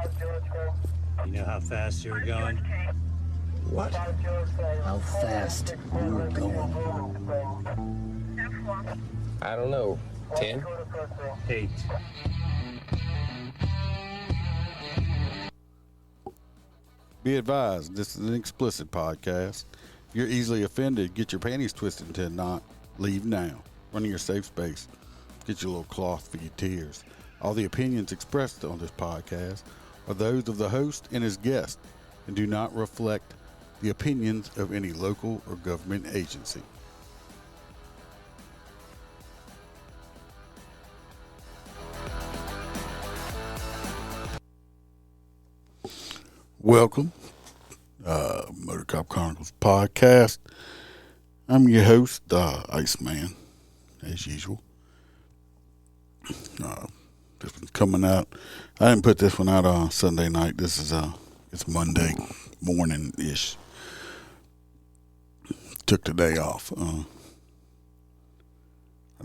You know how fast you were going? What? How fast you were going? I don't know. 10? 8. Be advised, this is an explicit podcast. If you're easily offended, get your panties twisted into a knot. Leave now. Run in your safe space. Get your little cloth for your tears. All the opinions expressed on this podcast are those of the host and his guest and do not reflect the opinions of any local or government agency. Welcome, MOTORCOP Chronicles podcast. I'm your host, Iceman, as usual. This one's coming out. I didn't put this one out on Sunday night. This is it's Monday morning-ish. Took the day off. I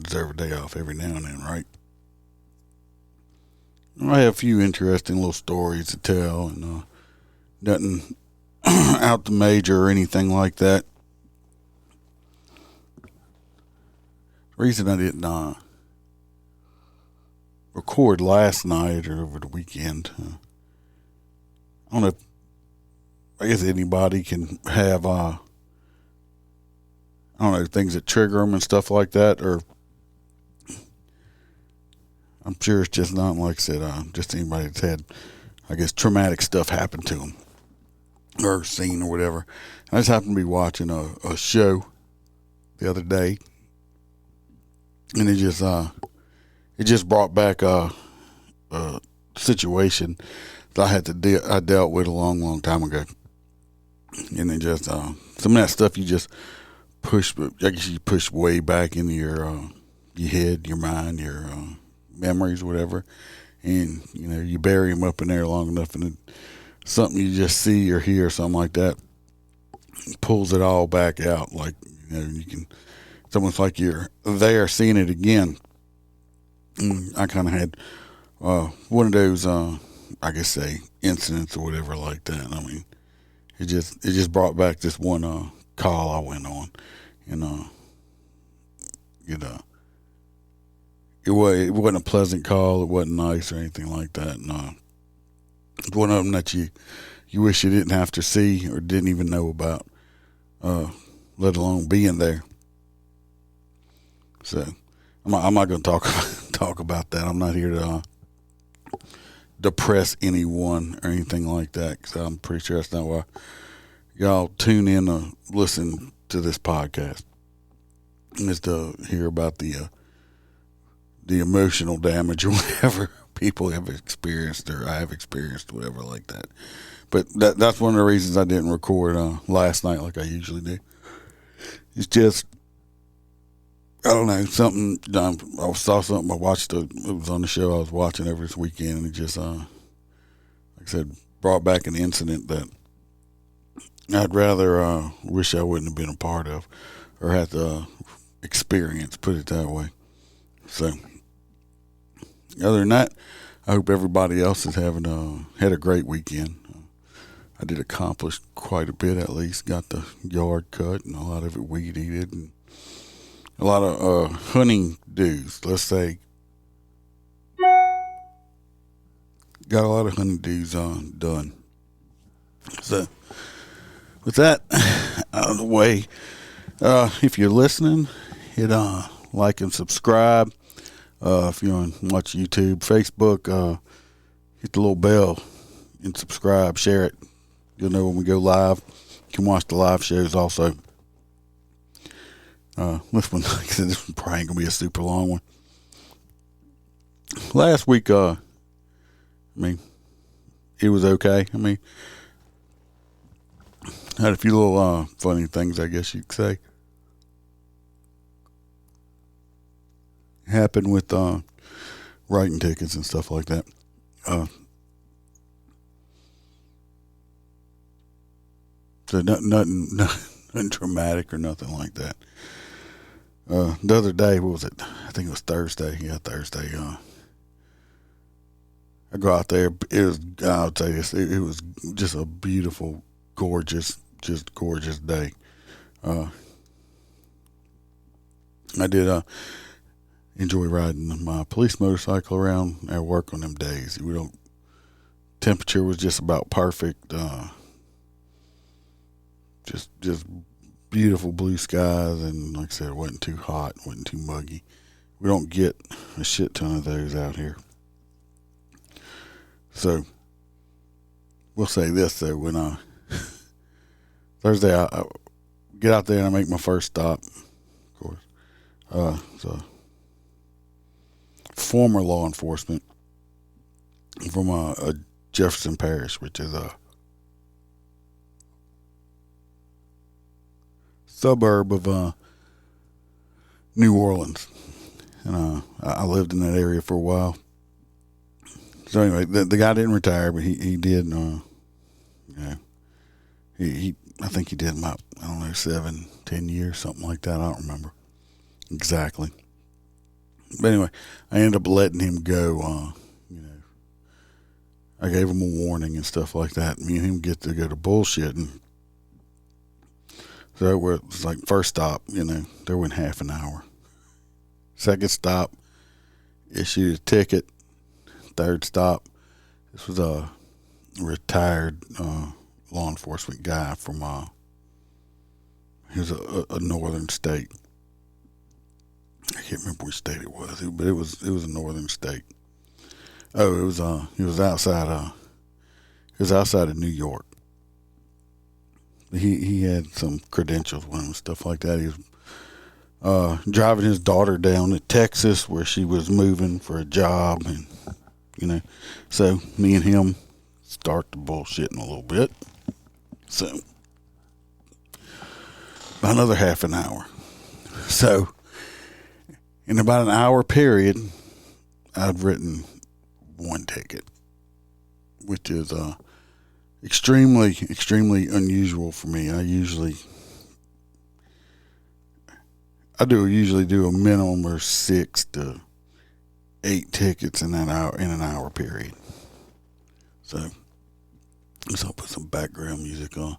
deserve a day off every now and then, right? I have a few interesting little stories to tell, and nothing out the major or anything like that. The reason I didn't record last night or over the weekend, I don't know if, I guess anybody can have, I don't know, things that trigger them and stuff like that, or I'm sure it's just not, like I said, just anybody that's had, I guess, traumatic stuff happen to them or seen or whatever. I just happened to be watching a show the other day, and it just brought back a situation that I dealt with a long time ago, and it just some of that stuff you just push. I guess you push way back into your head, your mind, your memories, whatever, and you bury them up in there long enough, and something you just see or hear, something like that, pulls it all back out. Like you can. It's almost like you're there seeing it again. I kind of had one of those, I guess, say incidents or whatever like that. I mean, it just brought back this one call I went on, and it wasn't a pleasant call. It wasn't nice or anything like that. And it's one of them that you wish you didn't have to see or didn't even know about, let alone being there. So I'm not going to talk about that. I'm not here to depress anyone or anything like that, because I'm pretty sure that's not why y'all tune in to listen to this podcast, is to hear about the emotional damage or whatever people have experienced or I have experienced, whatever like that. But that's one of the reasons I didn't record last night like I usually do. It's just, I don't know, something, I saw something, it was on the show I was watching over this weekend, and it just, like I said, brought back an incident that I'd rather wish I wouldn't have been a part of or had to experience, put it that way. So, other than that, I hope everybody else is had a great weekend. I did accomplish quite a bit, at least. Got the yard cut and a lot of it weed eated, and a lot of hunting dues, let's say. Got a lot of hunting dues done. So, with that out of the way, if you're listening, hit like and subscribe. If you're on watch YouTube, Facebook, hit the little bell and subscribe, share it. You'll know when we go live. You can watch the live shows also. This one, like I said, this one probably ain't gonna be a super long one. Last week, I mean, it was okay. I mean, had a few little funny things, I guess you could say, happened with writing tickets and stuff like that. So nothing dramatic or nothing like that. The other day, what was it? I think it was Thursday. Yeah, Thursday. I go out there. I'll tell you this, it was just a beautiful, gorgeous day. I did enjoy riding my police motorcycle around at work on them days. Temperature was just about perfect. Just beautiful blue skies, and like I said, it wasn't too hot, wasn't too muggy. We don't get a shit ton of those out here. So we'll say this though, when Thursday I get out there and I make my first stop, of course. So former law enforcement from a Jefferson Parish, which is a suburb of New Orleans, and I lived in that area for a while. So anyway, the guy didn't retire, but he did. He I think he did about 7-10 years, something like that. I don't remember exactly. But anyway, I ended up letting him go. I gave him a warning and stuff like that. Me and him get to go to bullshitting. So it was like first stop, there went half an hour. Second stop, issued a ticket. Third stop, this was a retired law enforcement guy from he was a northern state. I can't remember which state it was, but it was a northern state. Oh, it was he was outside of New York. He had some credentials with him and stuff like that. He was driving his daughter down to Texas where she was moving for a job, and so me and him start the bullshitting a little bit. So another half an hour. So in about an hour period, I'd written one ticket, which is extremely unusual for me. I usually do a minimum of 6 to 8 tickets in an hour period. So I'll put some background music on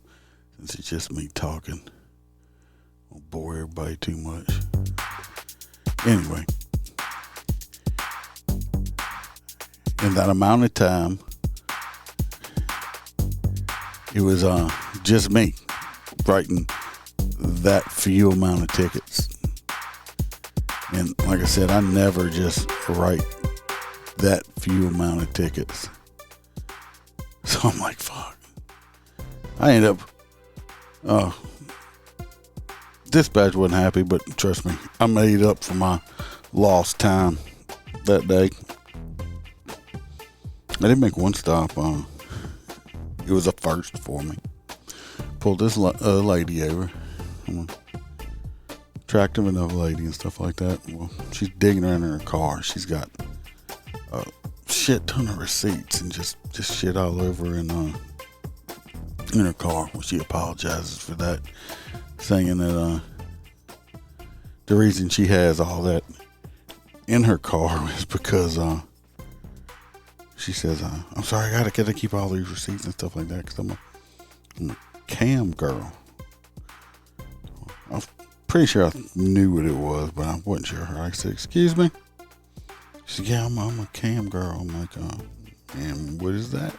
since it's just me talking. Won't bore everybody too much. Anyway, in that amount of time, it was just me writing that few amount of tickets. And like I said, I never just write that few amount of tickets. So I'm like, fuck. I end up, dispatch wasn't happy, but trust me, I made up for my lost time that day. I did make one stop. It was a first for me. Pulled this lady over. Attractive enough lady and stuff like that. Well, she's digging around in her car. She's got a shit ton of receipts and just shit all over in her car. Well, she apologizes for that, saying that the reason she has all that in her car is because she says, I'm sorry, I gotta keep all these receipts and stuff like that because I'm a cam girl. I'm pretty sure I knew what it was, but I wasn't sure. I said, excuse me? She said, yeah, I'm a cam girl. I'm like, and what is that?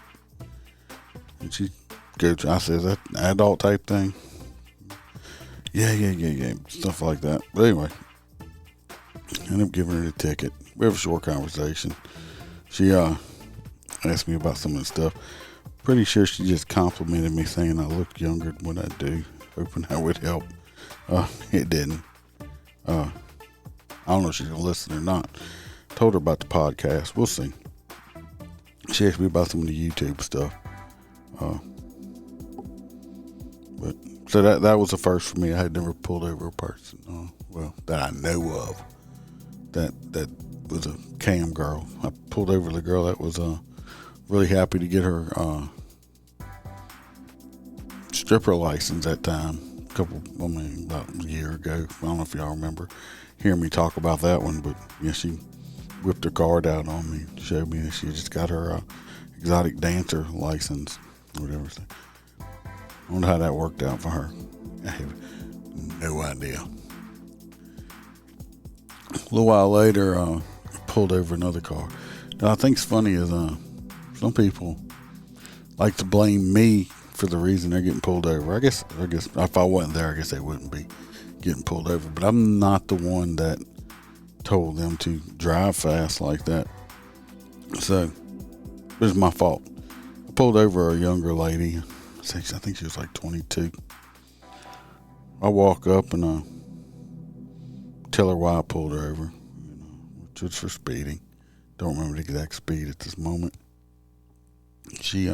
And she goes, I said, is that an adult type thing? Yeah, stuff like that. But anyway, I ended up giving her the ticket. We have a short conversation. She asked me about some of the stuff. Pretty sure she just complimented me, saying I looked younger than what I do, hoping that would help. It didn't. I don't know if she's gonna listen or not. Told her about the podcast. We'll see. She asked me about some of the YouTube stuff. But so that was the first for me. I had never pulled over a person, that I know of, that was a cam girl. I pulled over the girl that was really happy to get her stripper license that time. About a year ago. I don't know if y'all remember hearing me talk about that one, but yeah, she whipped her card out on me, showed me that she just got her exotic dancer license, whatever. So, I wonder how that worked out for her. I have no idea. A little while later, I pulled over another car. Now, I think it's funny is some people like to blame me for the reason they're getting pulled over. I guess if I wasn't there, I guess they wouldn't be getting pulled over. But I'm not the one that told them to drive fast like that. So it was my fault. I pulled over a younger lady. I think she was like 22. I walk up and tell her why I pulled her over, which was for speeding. Don't remember the exact speed at this moment. She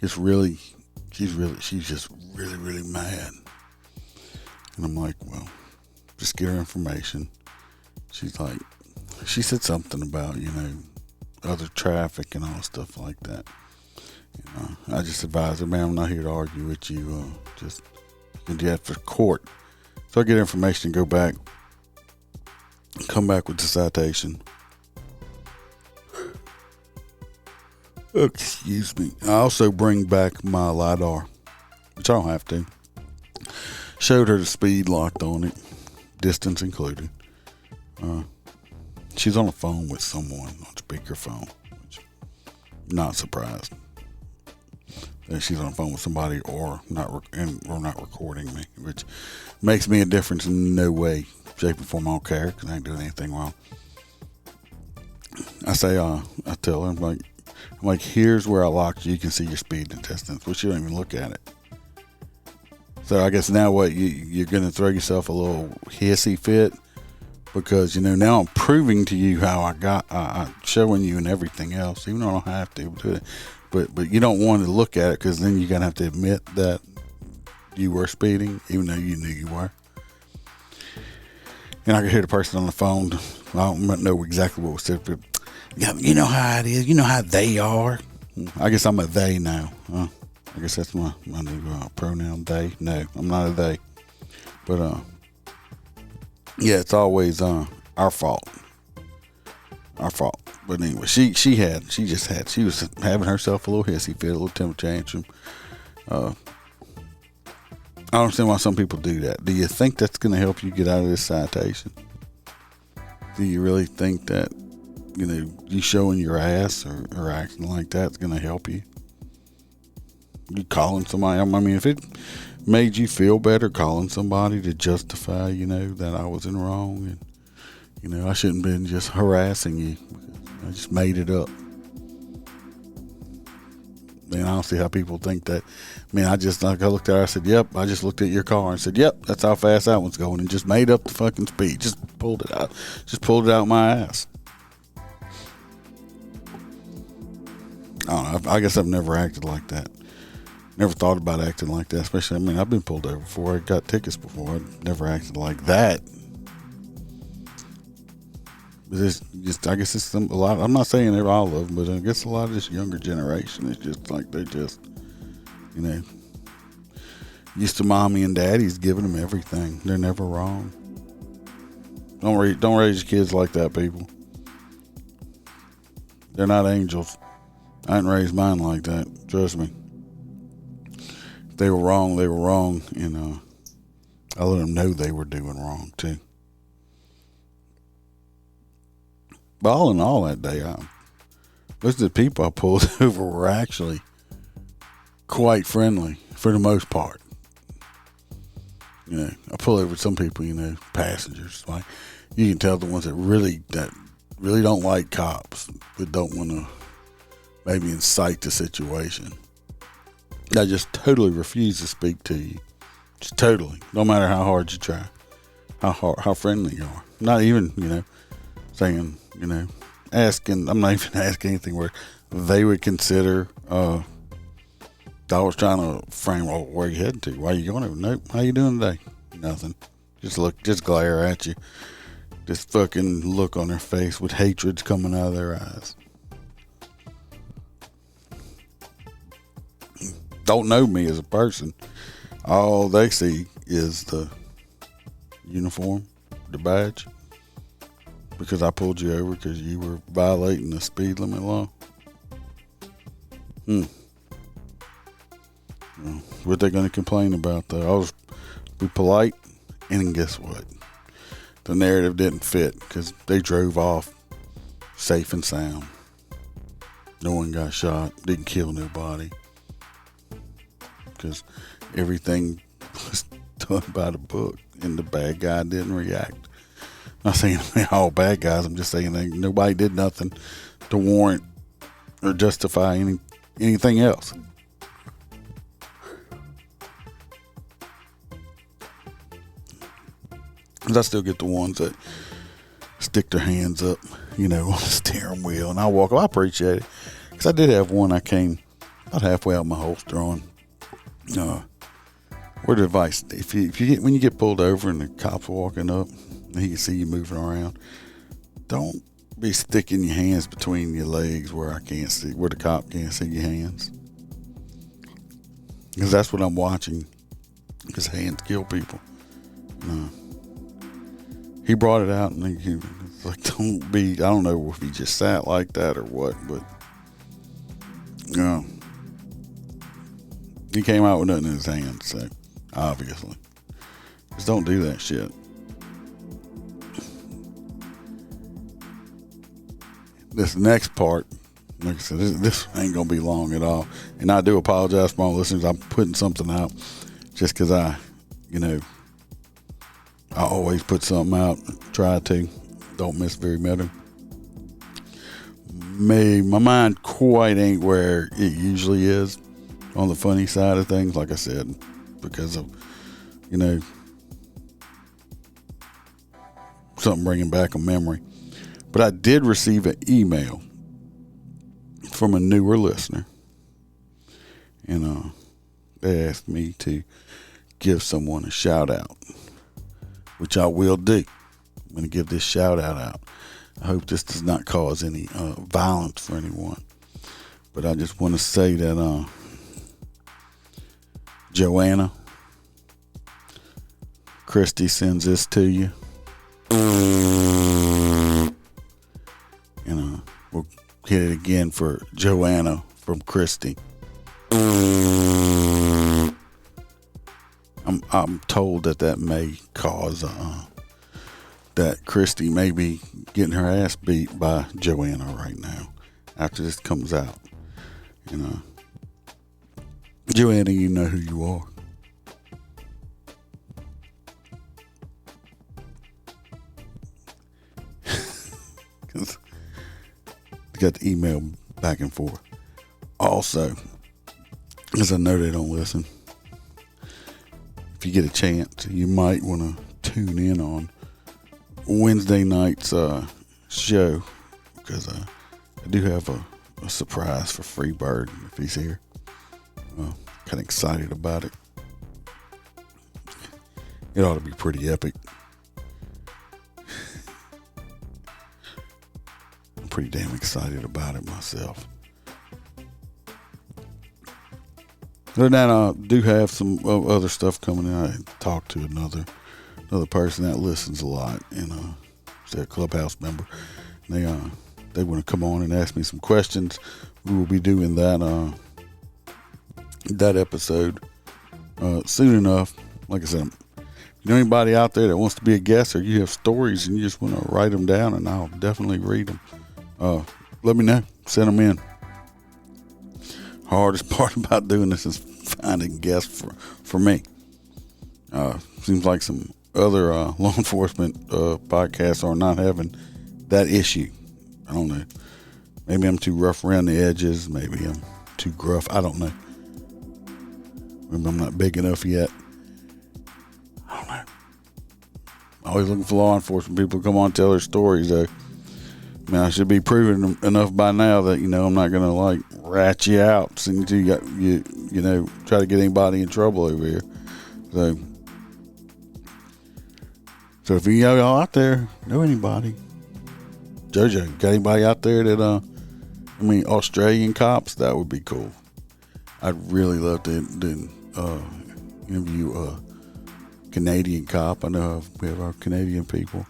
she's just really mad. And I'm like, well, just get her information. She's like, she said something about, other traffic and all stuff like that. I just advised her, man, I'm not here to argue with you. Just you do that for court. So I get information and go back, come back with the citation. Excuse me. I also bring back my LiDAR, which I don't have to. Showed her the speed locked on it, distance included. She's on the phone with someone on speakerphone, which I'm not surprised that she's on the phone with somebody or not recording me, which makes me a difference in no way, shape, or form. I don't care because I ain't doing anything wrong. I tell her, I'm like, here's where I locked you. You can see your speed and distance, but you don't even look at it. So I guess now what, you're going to throw yourself a little hissy fit because, now I'm proving to you how I'm showing you and everything else, even though I don't have to do it. But you don't want to look at it because then you're going to have to admit that you were speeding, even though you knew you were. And I could hear the person on the phone. I don't know exactly what was said, but you know how it is. You know how they are. I guess I'm a they now. I guess that's my new pronoun, they. No, I'm not a they. But, yeah, it's always our fault. Our fault. But anyway, she was having herself a little hissy fit, a little temper tantrum. I don't understand why some people do that. Do you think that's going to help you get out of this citation? Do you really think that, you showing your ass or acting like that's going to help you? You calling somebody, I mean, if it made you feel better calling somebody to justify, that I was in wrong and, I shouldn't have been just harassing you. I just made it up. I don't see how people think that. I mean, I looked at her, I said, yep, I just looked at your car and said, yep, that's how fast that one's going, and just made up the fucking speed. Just pulled it out my ass. I don't know. I guess I've never acted like that. Never thought about acting like that, especially, I've been pulled over before. I got tickets before. I never acted like that. I guess it's a lot. I'm not saying they're all of them, but I guess a lot of this younger generation is just like they just, used to mommy and daddy's giving them everything. They're never wrong. Don't raise your kids like that, people. They're not angels. I didn't raise mine like that. Trust me. If they were wrong, they were wrong, and I let them know they were doing wrong too. But all in all, that day, most of the people I pulled over were actually quite friendly for the most part. I pull over some people, passengers. Like, you can tell the ones that really don't like cops, but don't want to maybe incite the situation. I just totally refuse to speak to you. Just totally. No matter how hard you try. How friendly you are. Not even, saying, asking. I'm not even asking anything where they would consider, I was trying to frame, well, where you heading to? Why are you going over? Nope. How you doing today? Nothing. Just glare at you. Just fucking look on their face with hatred coming out of their eyes. Don't know me as a person. All they see is the uniform, the badge. because I pulled you over because you were violating the speed limit law? Well, what they going to complain about, though? I was be polite, and guess what? The narrative didn't fit because they drove off safe and sound. No one got shot, didn't kill nobody, because everything was done by the book, and the bad guy didn't react. I'm not saying they're all bad guys. I'm just saying nobody did nothing to warrant or justify anything else. Because I still get the ones that stick their hands up, on the steering wheel, and I walk up. I appreciate it, because I did have one I came about halfway out my holster on. Word of advice: when you get pulled over and the cops walking up and he can see you moving around, don't be sticking your hands between your legs where the cop can't see your hands, because that's what I'm watching. Because hands kill people. He brought it out, and he was like, don't be, I don't know if he just sat like that or what, but he came out with nothing in his hands, so obviously. Just don't do that shit. This next part, like I said, this ain't going to be long at all. And I do apologize for my listeners. I'm putting something out just because I always put something out, try to. Don't miss very many. My mind quite ain't where it usually is on the funny side of things, like I said, because of, something bringing back a memory. But I did receive an email from a newer listener, and they asked me to give someone a shout out, which I will do. I'm going to give this shout out. I hope this does not cause any violence for anyone. But I just want to say that Joanna, Christy sends this to you. And we'll hit it again for Joanna from Christy. I'm told that may cause that Christy may be getting her ass beat by Joanna right now after this comes out. Joanna, you know who you are. Because got the email back and forth. Also, because I know they don't listen, if you get a chance, you might want to tune in on Wednesday night's show, because I do have a surprise for Freebird if he's here. Kind of excited about it. It ought to be pretty epic. I'm pretty damn excited about it myself. Other than that, I do have some other stuff coming in. I talked to another person that listens a lot, and they're a Clubhouse member. They want to come on and ask me some questions. We will be doing that episode soon enough. Like I said, anybody out there that wants to be a guest, or you have stories and you just want to write them down, and I'll definitely read them. Let me know. Send them in. Hardest part about doing this is finding guests for me. Seems like some other law enforcement podcasts are not having that issue. I don't know. Maybe I'm too rough around the edges. Maybe I'm too gruff. I don't know. Maybe I'm not big enough yet. I don't know. Always looking for law enforcement people to come on and tell their stories, though. I mean, I should be proven enough by now that, I'm not going to, rat you out since you got, try to get anybody in trouble over here. So if you go out there, know anybody, JoJo, got anybody out there that, Australian cops, that would be cool. I'd really love to interview a Canadian cop. I know we have our Canadian people.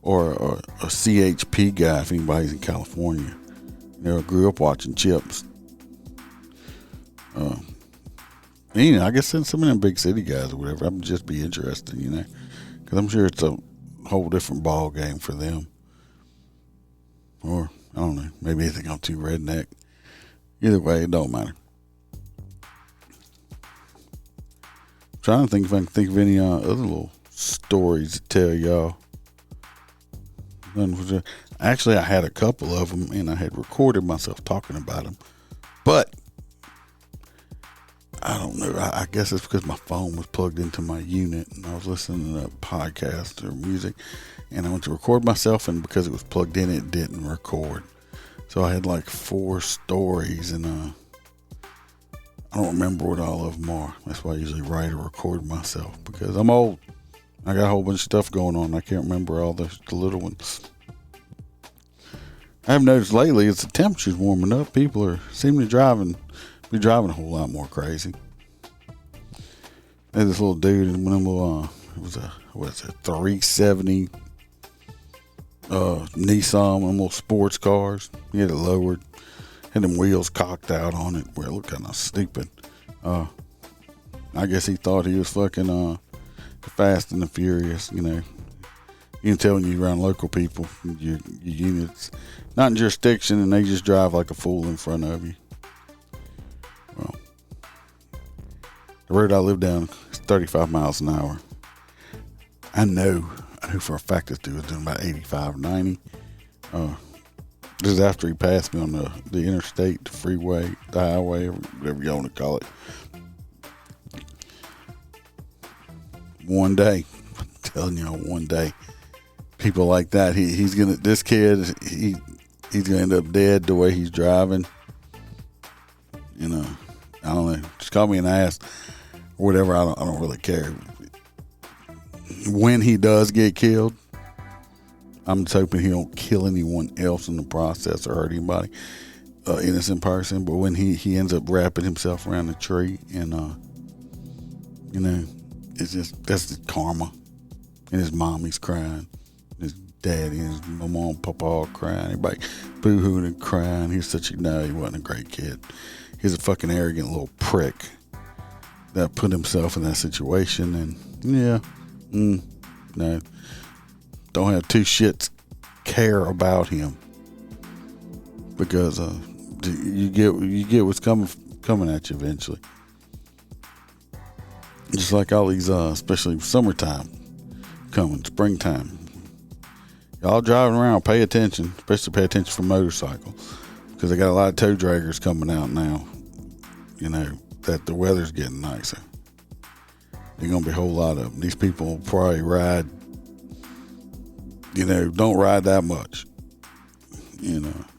or a CHP guy, if anybody's in California. I grew up watching Chips. I guess some of them big city guys or whatever, I'd just be interested, because I'm sure it's a whole different ball game for them. Or, I don't know, maybe they think I'm too redneck. Either way, it don't matter. I'm trying to think if I can think of any other little stories to tell y'all. Actually, I had a couple of them, and I had recorded myself talking about them. But I don't know. I guess it's because my phone was plugged into my unit, and I was listening to a podcast or music, and I went to record myself, and because it was plugged in, it didn't record. So I had like 4 stories, and I don't remember what all of them are. That's why I usually write or record myself, because I'm old. I got a whole bunch of stuff going on. I can't remember all the little ones. I have noticed lately as the temperature's warming up, people seem to be driving a whole lot more crazy. There's this little dude in one of them little, it was a 370 Nissan, one of them little sports cars. He had it lowered, had them wheels cocked out on it where it looked kind of stupid. I guess he thought he was fucking Fast and the Furious, You can tell when you're around local people, your units not in jurisdiction, and they just drive like a fool in front of you. Well, the road I live down is 35 miles an hour. I know for a fact this dude was doing about 85, 90. This is after he passed me on the interstate, the freeway, the highway, whatever you want to call it. One day, I'm telling you, one day, people like that, he's gonna end up dead the way he's driving. I don't know. Just call me an ass or whatever. I don't really care. When he does get killed, I'm just hoping he don't kill anyone else in the process or hurt anybody, innocent person. But when he ends up wrapping himself around a tree, and it's just, that's the karma. And his mommy's crying, his daddy and his mama and papa all crying, everybody boo-hooing and crying. He wasn't a great kid. He's a fucking arrogant little prick that put himself in that situation. And no, don't have 2 shits care about him, because you get what's coming at you eventually. Just like all these, especially summertime coming, springtime. Y'all driving around, pay attention, especially pay attention for motorcycles, because they got a lot of tow draggers coming out now. That the weather's getting nicer. There's gonna be a whole lot of them. These people will probably ride. Don't ride that much.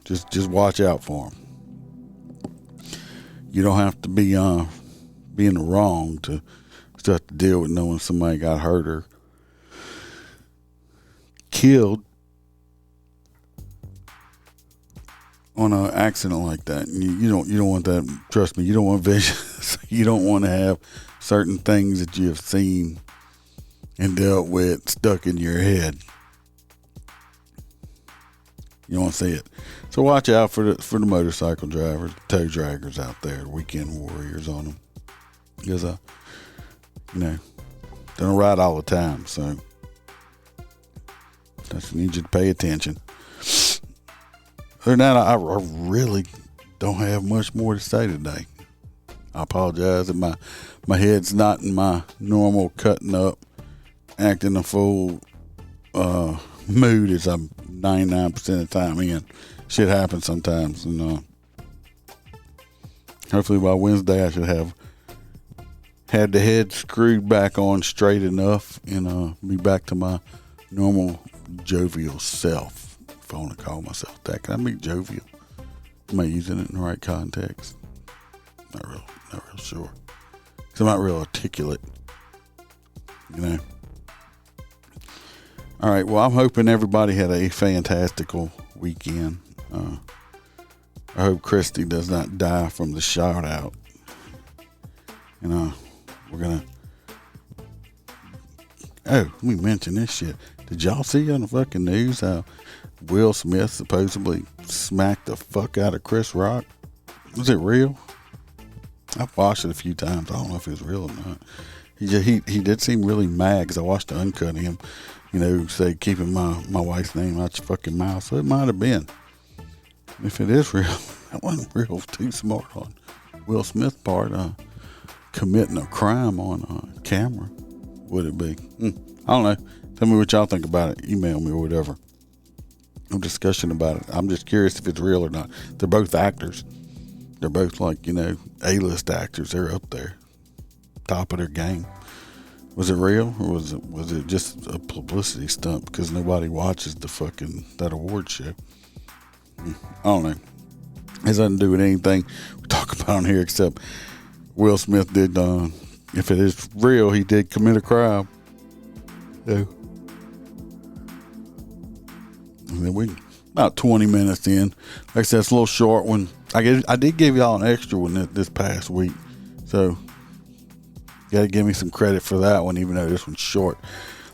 Just watch out for them. You don't have to be in the wrong to have to deal with knowing somebody got hurt or killed on an accident like that. You don't want that. Trust me, you don't want visions. You don't want to have certain things that you have seen and dealt with stuck in your head. You don't want to see it. So watch out for the motorcycle drivers, tow draggers out there, the weekend warriors on them, because they don't ride all the time. So I just need you to pay attention. Other than that, I really don't have much more to say today. I apologize if my head's not in my normal cutting up, acting a fool mood as I'm 99% of the time in. Shit happens sometimes, and hopefully by Wednesday I should have had the head screwed back on straight enough and be back to my normal jovial self, if I want to call myself that. Can I be jovial? Am I using it in the right context? Not real sure. Because I'm not real articulate. All right, well, I'm hoping everybody had a fantastical weekend. I hope Christy does not die from the shout out. We're gonna. Oh, let me mention this shit. Did y'all see on the fucking news how Will Smith supposedly smacked the fuck out of Chris Rock? Was it real? I've watched it a few times. I don't know if it was real or not. He did seem really mad because I watched the uncut of him, say keeping my wife's name out your fucking mouth. So it might have been. If it is real, that wasn't real. Too smart on Will Smith's part, committing a crime on camera. Would it be? I don't know. Tell me what y'all think about it. Email me or whatever. No discussion about it. I'm just curious if it's real or not. They're both actors. They're both A-list actors. They're up there, top of their game. Was it real or was it just a publicity stunt because nobody watches that award show? I don't know. It has nothing to do with anything we talk about on here except Will Smith did. If it is real, he did commit a crime. Yeah. And then we about 20 minutes in. Like I said, it's a little short one. I did give y'all an extra one this past week, so you got to give me some credit for that one, even though this one's short.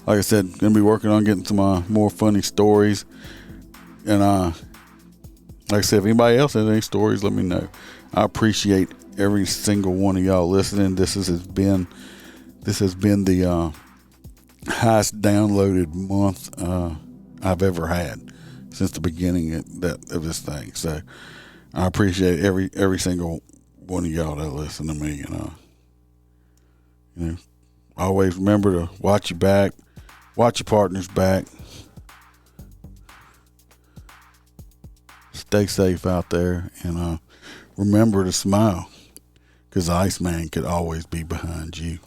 Like I said, gonna be working on getting some more funny stories, and like I said, if anybody else has any stories, let me know. I appreciate every single one of y'all listening. This has been the highest downloaded month I've ever had since the beginning of this thing. So I appreciate every single one of y'all that listen to me, and always remember to watch your back, watch your partner's back. Stay safe out there, and remember to smile, because the Iceman could always be behind you.